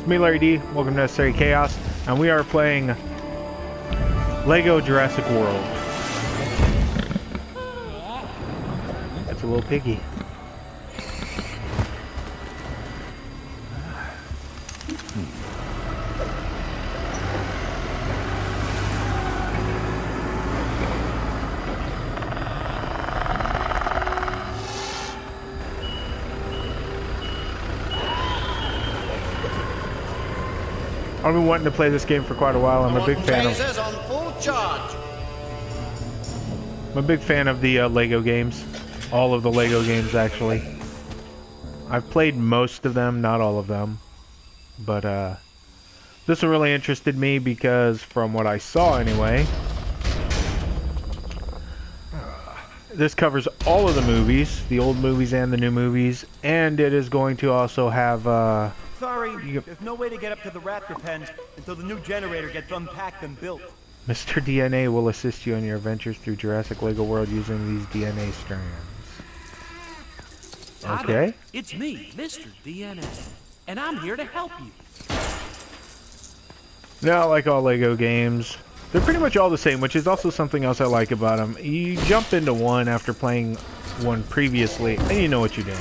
me, Larry D. Welcome to Necessary Chaos, and we are playing Lego Jurassic World. That's a little piggy. I've been wanting to play this game for quite a while. I'm a big fan of. I'm a big fan of the Lego games. All of the Lego games, actually. I've played most of them, not all of them. But this one really interested me because, from what I saw anyway, this covers all of the movies, the old movies and the new movies, and it is going to also have. Sorry, there's no way to get up to the raptor pen until the new generator gets unpacked and built. Mr. DNA will assist you in your adventures through Jurassic Lego World using these DNA strands. Okay. It's me, Mr. DNA, and I'm here to help you. Now, like all Lego games, they're pretty much all the same, which is also something else I like about them. You jump into one after playing one previously, and you know what you're doing.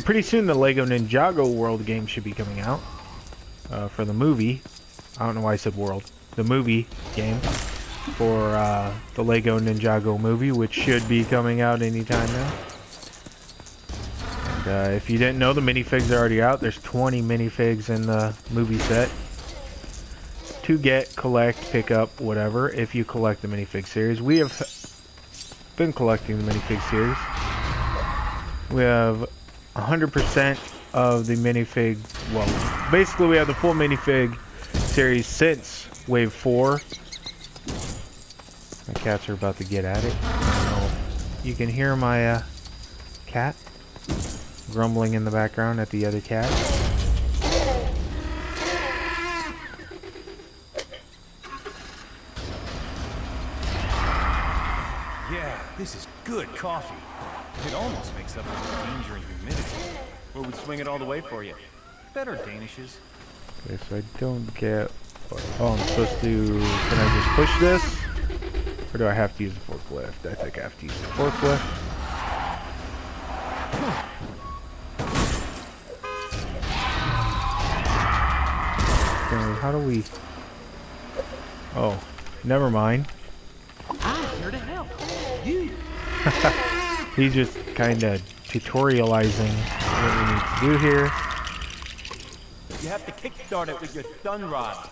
Pretty soon the Lego Ninjago World game should be coming out for the movie. I don't know why I said world. The movie game for the Lego Ninjago movie, which should be coming out anytime now. And if you didn't know, the minifigs are already out. There's 20 minifigs in the movie set to get, collect, pick up, whatever, if you collect the minifig series. We have been collecting the minifig series. We have 100% of the minifig, well, basically we have the full minifig series since Wave 4. My cats are about to get at it. You can hear my cat grumbling in the background at the other cat. Yeah, this is good coffee. It almost makes up for the danger and humidity. Or would swing it all the way for you. Better Danishes. Okay, so I don't get... Oh, I'm supposed to... Can I just push this? Or do I have to use the forklift? I think I have to use the forklift. Okay, how do we... Oh, never mind. I'm here to help you. He's just kind of tutorializing what we need to do here. You have to kickstart it with your stun rod.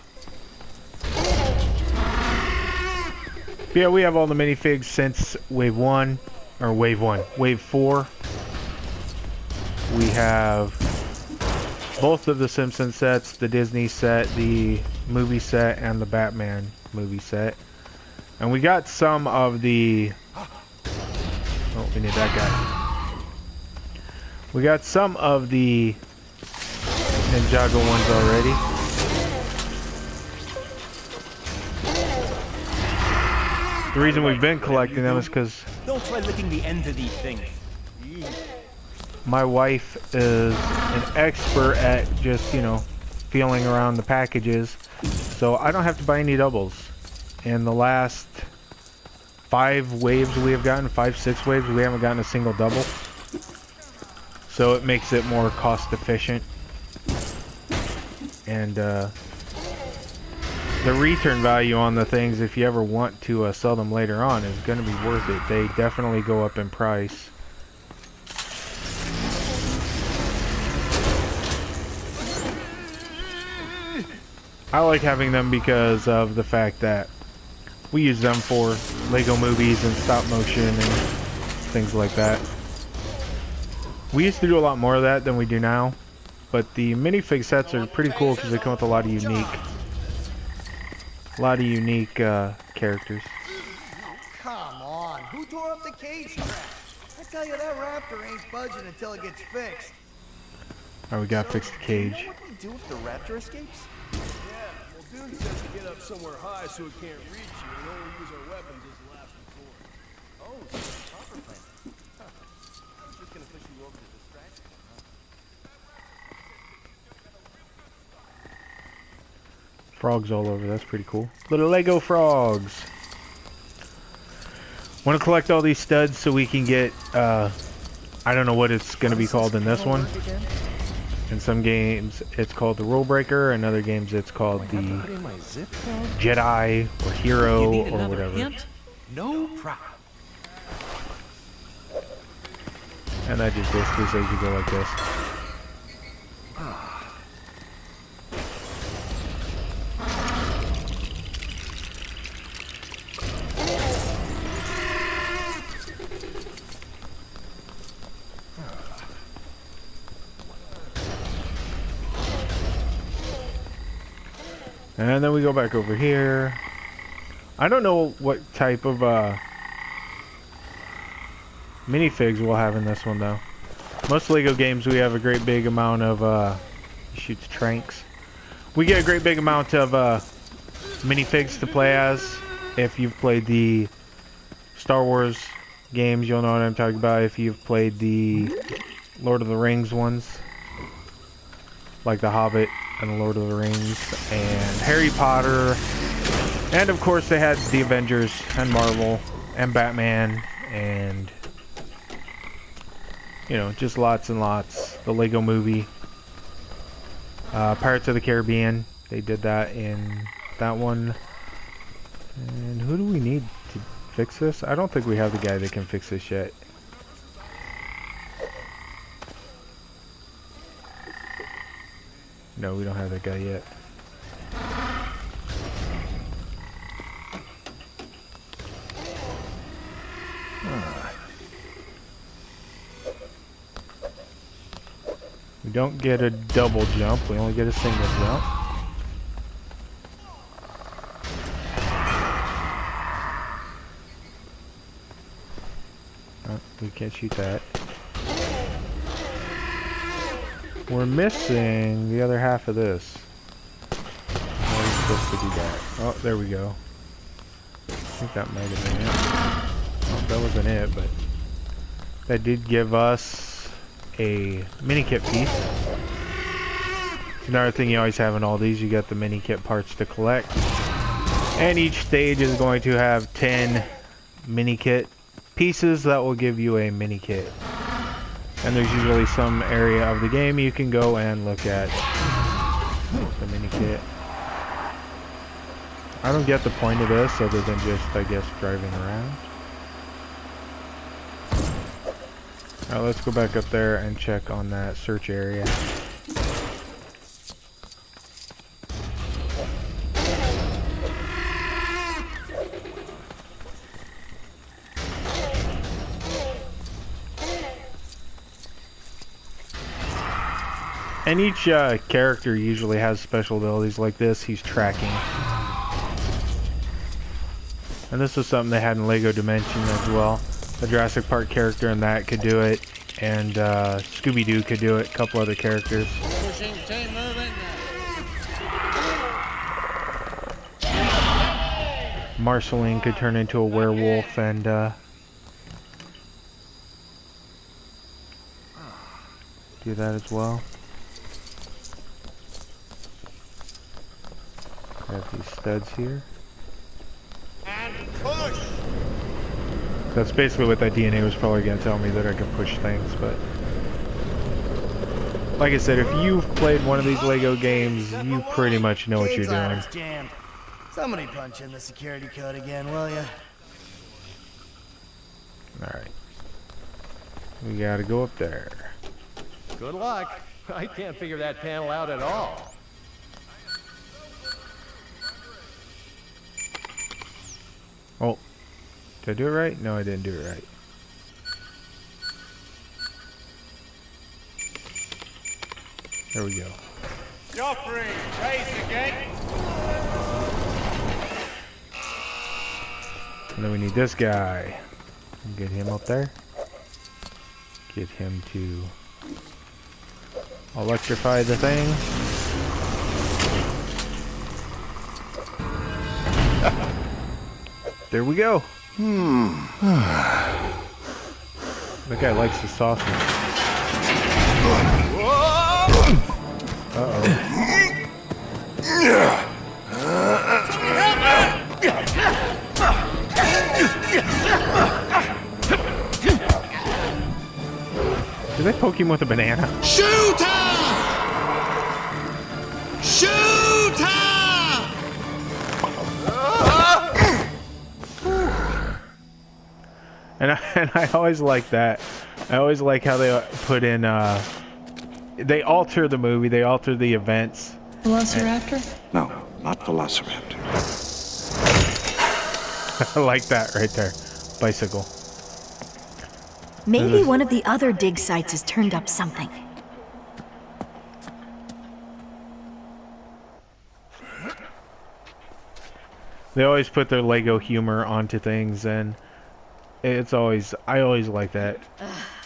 But yeah, we have all the minifigs since Wave 1, or Wave 4. We have both of the Simpsons sets, the Disney set, the movie set, and the Batman movie set. And we got some of the... Oh, we need that guy. We got some of the Ninjago ones already. The reason we've been collecting them is because Don't try licking the ends of these things. my wife is an expert at just, you know, feeling around the packages. So I don't have to buy any doubles. In the last 5 waves we have gotten, 5-6 waves, we haven't gotten a single double. So it makes it more cost efficient. And the return value on the things, if you ever want to sell them later on, is going to be worth it. They definitely go up in price. I like having them because of the fact that we use them for Lego movies and stop motion and things like that. We used to do a lot more of that than we do now, but the minifig sets are pretty cool because they come with a lot of unique characters. Come on, who tore up the cage trap? I tell you, that raptor ain't budging until it gets fixed. Alright, we gotta fix the cage. You know what we do if the raptor escapes? Yeah, well, Dune says to get up somewhere high so it can't reach you and only use our weapons as last resort. Oh, so it's a proper plan. Huh. I was just gonna push you over to distract me, huh? Frogs all over. That's pretty cool. Little Lego frogs. Want to collect all these studs so we can get, I don't know what it's going to be called in this one. In some games, it's called the Rule Breaker. In other games, it's called the Jedi or Hero You need or another whatever. hint? No problem. And that just basically says you go like this. And then we go back over here. I don't know what type of minifigs we'll have in this one though. Most Lego games we have a great big amount of he shoots tranks. We get a great big amount of minifigs to play as. If you've played the Star Wars games, you'll know what I'm talking about. If you've played the Lord of the Rings ones, like The Hobbit and The Lord of the Rings and Harry Potter, and of course they had the Avengers and Marvel and Batman and, you know, just lots and lots. The Lego Movie, Pirates of the Caribbean, they did that in that one. And who do we need to fix this? I don't think we have the guy that can fix this yet. No, we don't have that guy yet. We don't get a double jump, we only get a single jump. Oh, we can't shoot that. We're missing the other half of this. How are we supposed to do that? Oh, there we go. I think that might have been it. Oh, that wasn't it, but that did give us a mini kit piece. Another thing you always have in all these, you got the mini kit parts to collect. And each stage is going to have 10 mini kit pieces that will give you a mini kit. And there's usually some area of the game you can go and look at the mini kit. I don't get the point of this other than just, I guess, driving around. Alright, let's go back up there and check on that search area. And each character usually has special abilities like this. He's tracking. And this is something they had in LEGO Dimension as well. The Jurassic Park character in that could do it. And Scooby-Doo could do it. A couple other characters. Pushing team moving. Marceline could turn into a werewolf and do that as well. Have these studs here. And push! That's basically what that DNA was probably going to tell me, that I can push things, but like I said, if you've played one of these LEGO games, you pretty much know what you're doing. Gates jammed. Somebody punch in the security code again, will ya? Alright. We gotta go up there. Good luck. I can't figure that panel out at all. Oh. Did I do it right? No, I didn't do it right. There we go. Joffrey, raise the gate. And then we need this guy. Get him up there. Get him to electrify the thing. There we go. That guy likes the sausage. Uh-oh. Did they poke him with a banana? Shoot her! Shoot her! And I always like that. I always like how they put in, they alter the movie, they alter the events. Velociraptor? No, not Velociraptor. I like that right there. Bicycle. Maybe one of the other dig sites has turned up something. They always put their Lego humor onto things, and it's always, I always like that.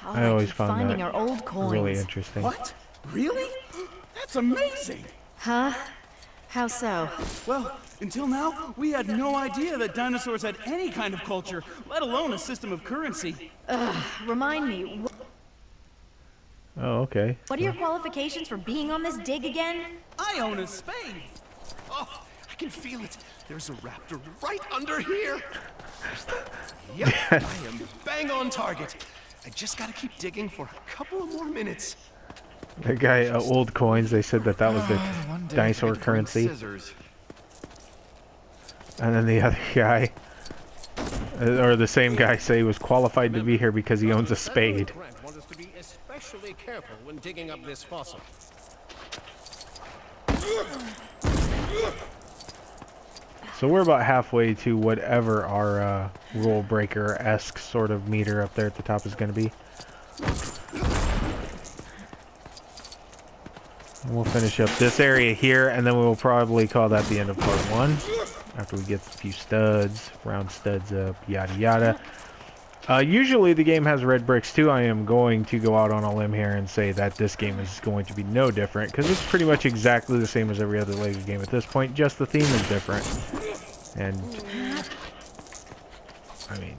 I always found finding that our old coins. really interesting. What? Really? That's amazing. Huh? How so? Well, until now, we had no idea that dinosaurs had any kind of culture, let alone a system of currency. Remind me, Oh, okay. what are your qualifications for being on this dig again? I own a spade. Oh, I can feel it. There's a raptor right under here. Yep, I am bang on target. I just gotta keep digging for a couple of more minutes. The guy, old coins, they said that was the dinosaur currency. And then the other guy, or the same guy, say he was qualified to be here because he owns a spade. Want us to be especially careful when digging up this fossil. So we're about halfway to whatever our rule breaker-esque sort of meter up there at the top is going to be. And we'll finish up this area here, and then we'll probably call that the end of part 1. After we get a few studs, round studs up, yada yada. Usually the game has red bricks too. I am going to go out on a limb here and say that this game is going to be no different, because it's pretty much exactly the same as every other Lego game at this point, just the theme is different. And I mean,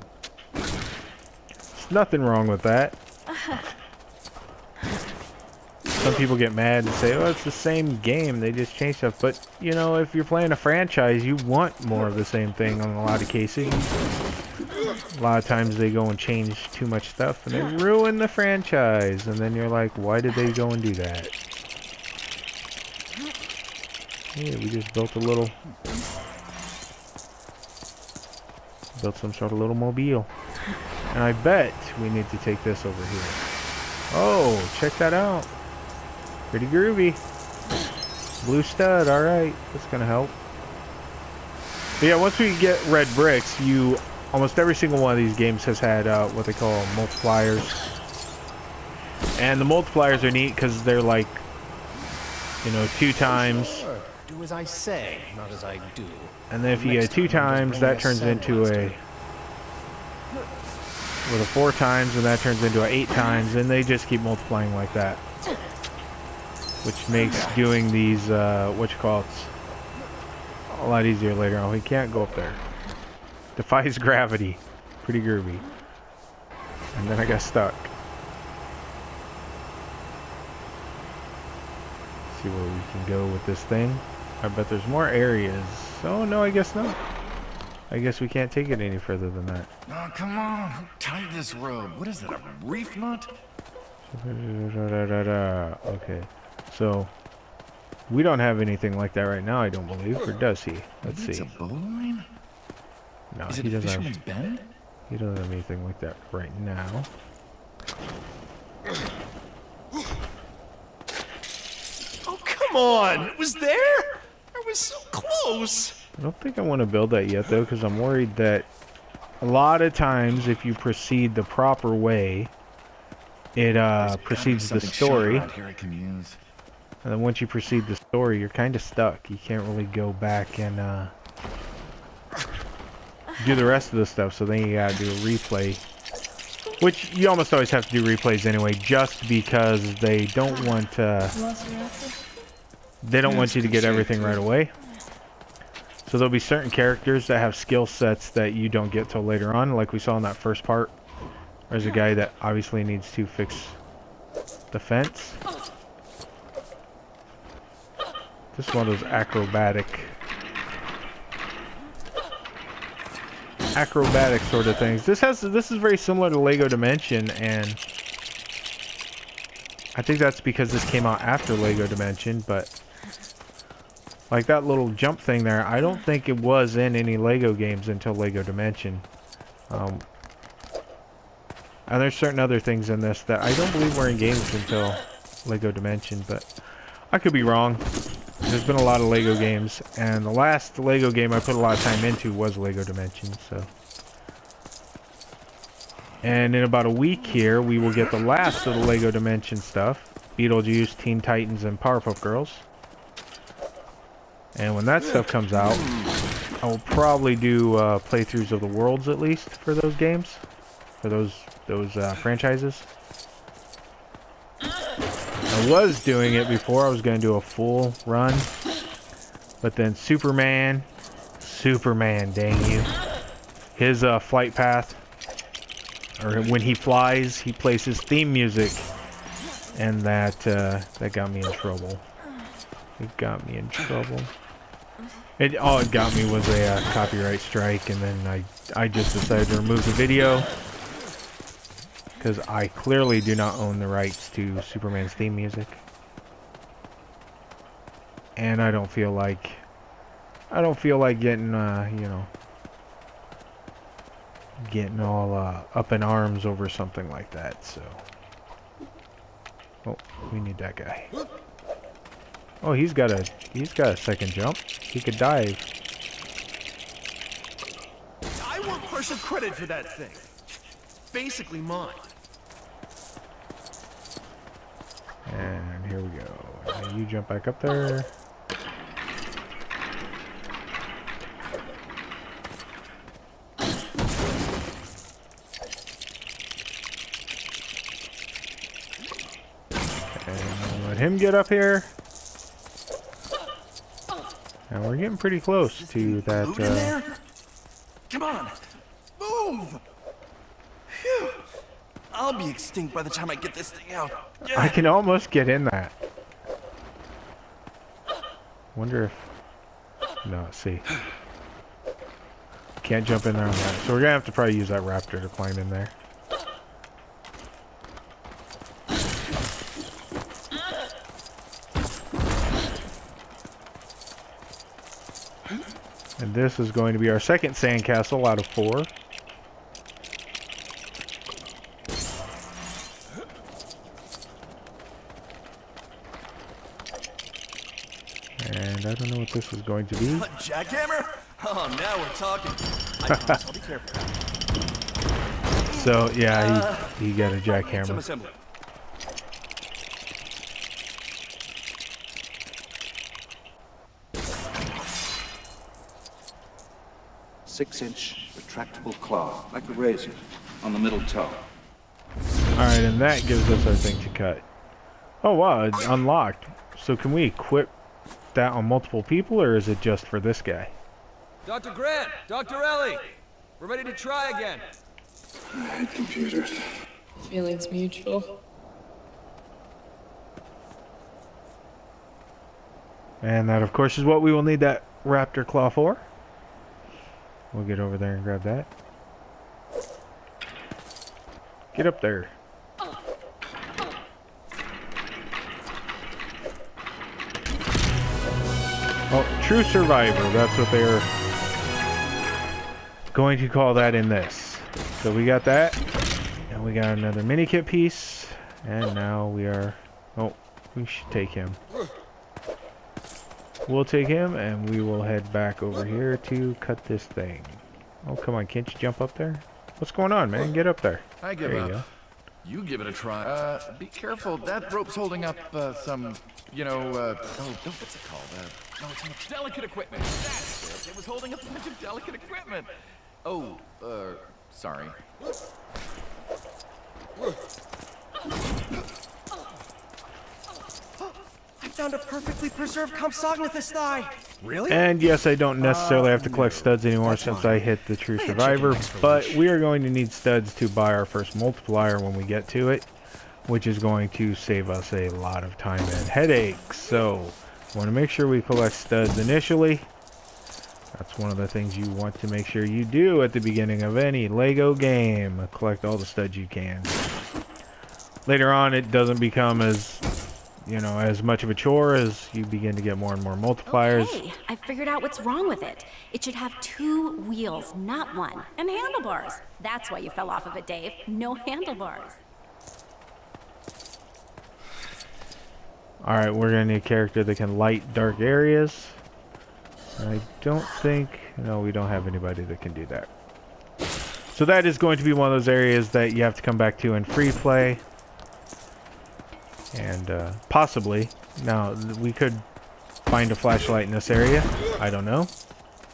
there's nothing wrong with that. Some people get mad and say, oh, it's the same game, they just changed stuff. But, you know, if you're playing a franchise, you want more of the same thing on a lot of cases. A lot of times they go and change too much stuff and they ruin the franchise. And then you're like, why did they go and do that? Yeah, we just built a little... Built some sort of little mobile. And I bet we need to take this over here. Oh, check that out. Pretty groovy. Blue stud, alright. That's gonna help. But yeah, once we get red bricks, almost every single one of these games has had what they call multipliers. And the multipliers are neat because they're like, you know, 2 times. Sure. Do as I say, not as I do. And then if you get 2 times, that turns into a... with a 4 times, and that turns into a 8 times, and they just keep multiplying like that. Which makes doing these, a lot easier later on. We can't go up there. Defies gravity. Pretty groovy. And then I got stuck. See where we can go with this thing. I bet there's more areas. Oh, no, I guess not. I guess we can't take it any further than that. Oh, come on. Who tied this rope? What is it, a reef nut? Okay. So, we don't have anything like that right now, I don't believe. Or does he? Let's see. It's a bowline? No, Is it he a doesn't fisherman's have, bend? he doesn't have anything like that right now. Oh, come on! It was there? I was so close! I don't think I want to build that yet, though, because I'm worried that a lot of times, if you proceed the proper way, it precedes the story. Here I can use. And then once you proceed the story, you're kind of stuck. You can't really go back and do the rest of the stuff. So then you gotta do a replay, which you almost always have to do replays anyway, just because they don't want you to get everything right away. So there'll be certain characters that have skill sets that you don't get till later on, like we saw in that first part. There's a guy that obviously needs to fix the fence. This is one of those acrobatic sort of things. This is very similar to Lego Dimension, and I think that's because this came out after Lego Dimension, but like that little jump thing there, I don't think it was in any Lego games until Lego Dimension. And there's certain other things in this that I don't believe were in games until Lego Dimension, but I could be wrong. There's been a lot of Lego games, and the last Lego game I put a lot of time into was Lego Dimension, so. And in about a week here, we will get the last of the Lego Dimension stuff. Beetlejuice, Teen Titans, and Powerpuff Girls. And when that stuff comes out, I will probably do playthroughs of the worlds at least for those games. For those franchises. I was doing it before. I was going to do a full run. But then Superman, dang you. His flight path, or when he flies, he plays his theme music. And that got me in trouble. It got me in trouble. All it got me was a copyright strike, and then I just decided to remove the video. Because I clearly do not own the rights to Superman's theme music. And I don't feel like getting, you know, getting all up in arms over something like that, so. Oh, we need that guy. Oh, he's got a second jump. He could dive. I want partial credit for that thing. Basically mine. And here we go. And you jump back up there. And let him get up here. And we're getting pretty close to that. Come on, move! Phew. I'll be extinct by the time I get this thing out. I can almost get in that. Wonder if... No, see. Can't jump in there on that. So we're gonna have to probably use that raptor to climb in there. And this is going to be our second sandcastle out of 4. And I don't know what this is going to be. A jackhammer? Oh, now we're talking. I promise I'll be careful. So yeah, he got a Some jackhammer. assembly. Six-inch retractable claw, like a razor, on the middle toe. Alright, and that gives us our thing to cut. Oh wow, it's unlocked. So can we equip that on multiple people, or is it just for this guy? Dr. Grant, Dr. Ellie, we're ready to try again. I hate computers. Feelings mutual. And that, of course, is what we will need that raptor claw for. We'll get over there and grab that. Get up there. Oh, true survivor. That's what they're going to call that in this. So we got that. And we got another mini kit piece. And now we are... Oh, we should take him. We'll take him, and we will head back over here to cut this thing. Oh, come on. Can't you jump up there? What's going on, man? Get up there. I give There up. you go. You give it a try. Be careful. That rope's holding up some, you know, oh, what's it called? No, it's not delicate equipment. That's it. It was holding up a bunch of delicate equipment. Oh, sorry. I found a perfectly preserved Compsognathus thigh. Really? And yes, I don't necessarily have to collect studs anymore since I hit the true survivor, but we are going to need studs to buy our first multiplier when we get to it, which is going to save us a lot of time and headaches. So, I want to make sure we collect studs initially. That's one of the things you want to make sure you do at the beginning of any Lego game. Collect all the studs you can. later on it doesn't become as, you know, as much of a chore as you begin to get more and more multipliers. Okay, I figured out what's wrong with it. It should have 2 wheels, not 1, and handlebars. That's why you fell off of it, Dave. No handlebars. Alright, we're gonna need a character that can light dark areas. I don't think... no, we don't have anybody that can do that. So that is going to be one of those areas that you have to come back to in free play. And possibly... now, we could find a flashlight in this area. I don't know.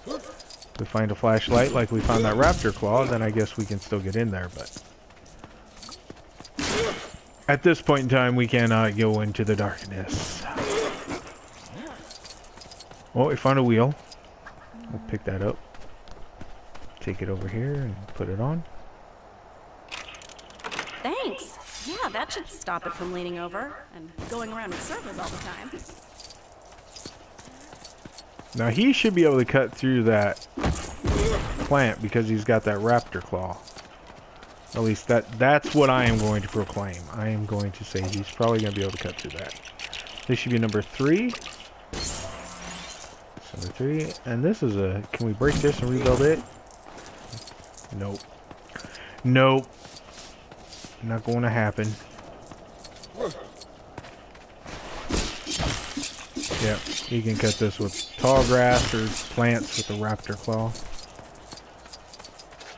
If we find a flashlight like we found that raptor claw, then I guess we can still get in there, but... at this point in time, we cannot go into the darkness. Oh, we found a wheel. We'll pick that up. Take it over here and put it on. Thanks. Yeah, that should stop it from leaning over and going around in circles all the time. Now he should be able to cut through that plant because he's got that raptor claw. At least that's what I am going to proclaim. I am going to say he's probably going to be able to cut through that. This should be number 3. Number 3. And this is a... can we break this and rebuild it? Nope. Nope. Not going to happen. Yep. You can cut this with tall grass or plants with the raptor claw.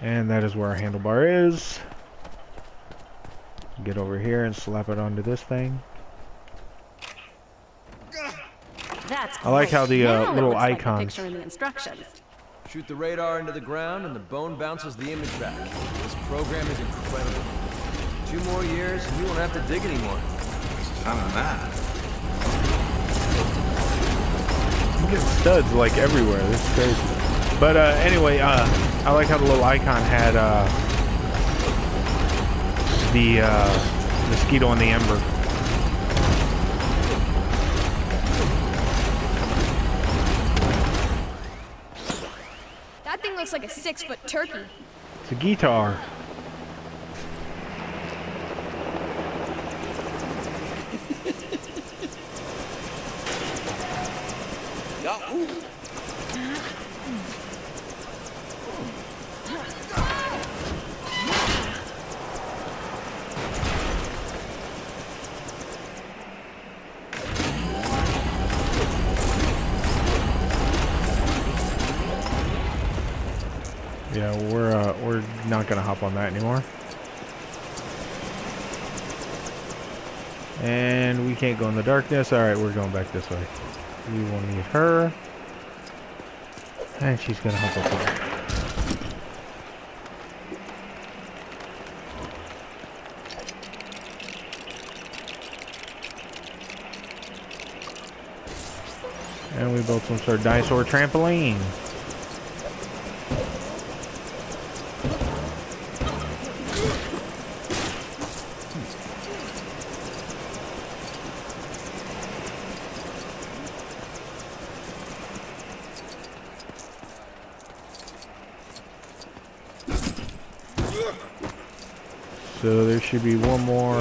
And that is where our handlebar is. Get over here and slap it onto this thing. That's I like how the now it little looks like the icons. picture in the instructions. Shoot the radar into the ground and the bone bounces the image back. This program is incredible. 2 more years and you won't have to dig anymore. Kind of mad. You get studs like everywhere. This is crazy. But anyway, I like how the little icon had the mosquito on the ember. That thing looks like a 6-foot turkey. It's a guitar. Yeah, we're not gonna hop on that anymore. And we can't go in the darkness. Alright, we're going back this way. We will need her. And she's gonna hop up there. And we built some sort of dinosaur trampoline. So there should be one more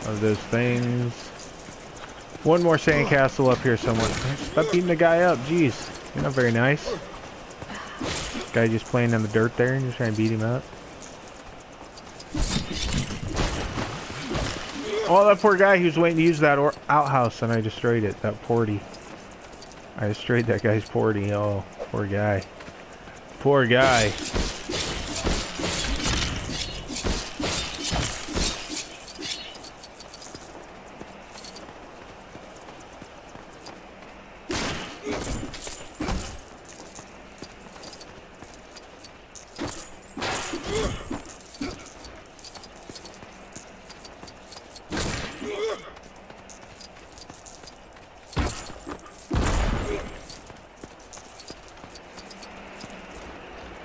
of those things. One more sandcastle up here somewhere. Stop beating the guy up, jeez. You're not very nice. Guy just playing in the dirt there and just trying to beat him up. Oh, that poor guy, he was waiting to use that outhouse and I destroyed it. That porty. I destroyed that guy's porty. Oh, poor guy. Poor guy.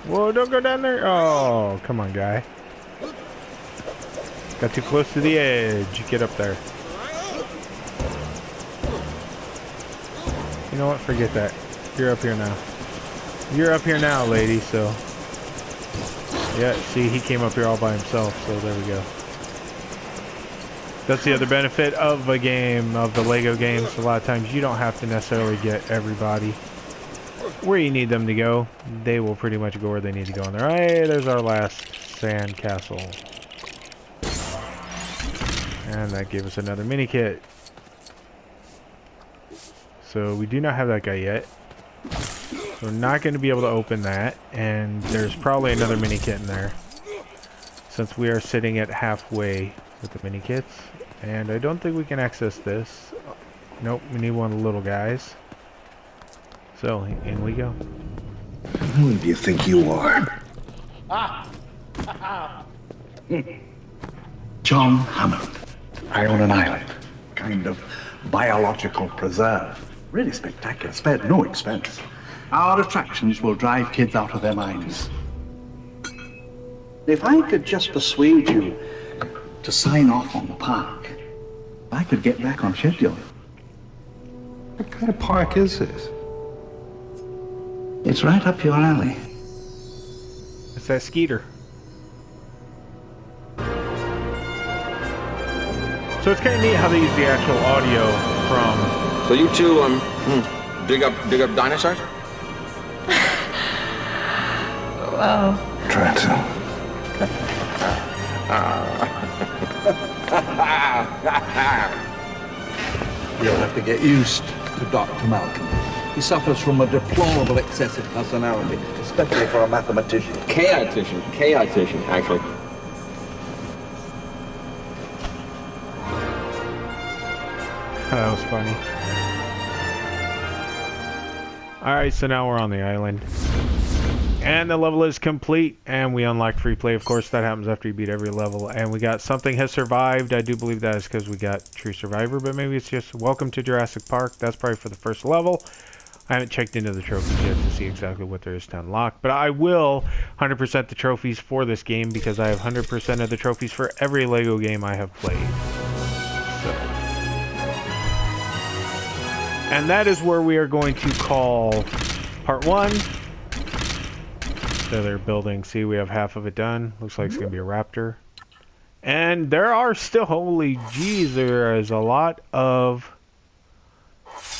Whoa, don't go down there. Oh, come on, guy. Got too close to the edge. Get up there. You know what? Forget that. You're up here now. You're up here now, lady, so... Yeah, see, he came up here all by himself, so there we go. That's the other benefit of a game, of the Lego games. A lot of times you don't have to necessarily get everybody where you need them to go. They will pretty much go where they need to go on there. Hey, there's our last sand castle. And that gave us another mini kit. So we do not have that guy yet. We're not going to be able to open that. And there's probably another mini kit in there, since we are sitting at halfway with the mini kits. And I don't think we can access this. Nope, we need one of the little guys. So, in we go. Who do you think you are? John Hammond. I own an island. Kind of biological preserve. Really spectacular. Spared no expense. Our attractions will drive kids out of their minds. If I could just persuade you to sign off on the park, I could get back on schedule. What kind of park is this? It's right up your alley. It's that Skeeter. So it's kind of neat how they use the actual audio from... So you two, dig up dinosaurs? Wow. Try to. You'll have to get used to Dr. Malcolm. He suffers from a deplorable excessive personality, especially for a mathematician. Chaotician, actually. That was funny. Alright, so now we're on the island. And the level is complete, and we unlocked free play. Of course, that happens after you beat every level. And we got Something Has Survived. I do believe that is because we got True Survivor, but maybe it's just Welcome to Jurassic Park. That's probably for the first level. I haven't checked into the trophies yet to see exactly what there is to unlock, but I will 100% the trophies for this game because I have 100% of the trophies for every Lego game I have played. So. And that is where we are going to call part 1. So they're building. See, we have half of it done. Looks like it's going to be a raptor. And there are still, holy jeez, there is a lot of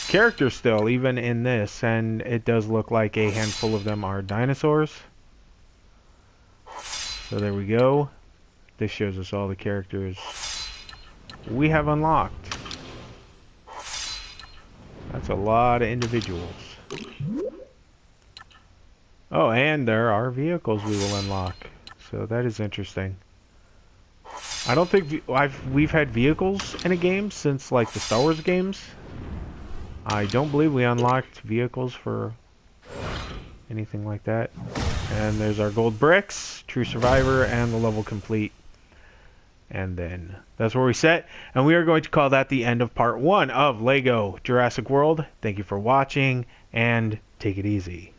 characters still, even in this. And it does look like a handful of them are dinosaurs. So there we go. This shows us all the characters we have unlocked. That's a lot of individuals. Oh, and there are vehicles we will unlock. So that is interesting. I don't think we've had vehicles in a game since like the Star Wars games. I don't believe we unlocked vehicles for anything like that. And there's our gold bricks, True Survivor, and the level complete. And then that's where we set. And we are going to call that the end of part 1 of Lego Jurassic World. Thank you for watching, and take it easy.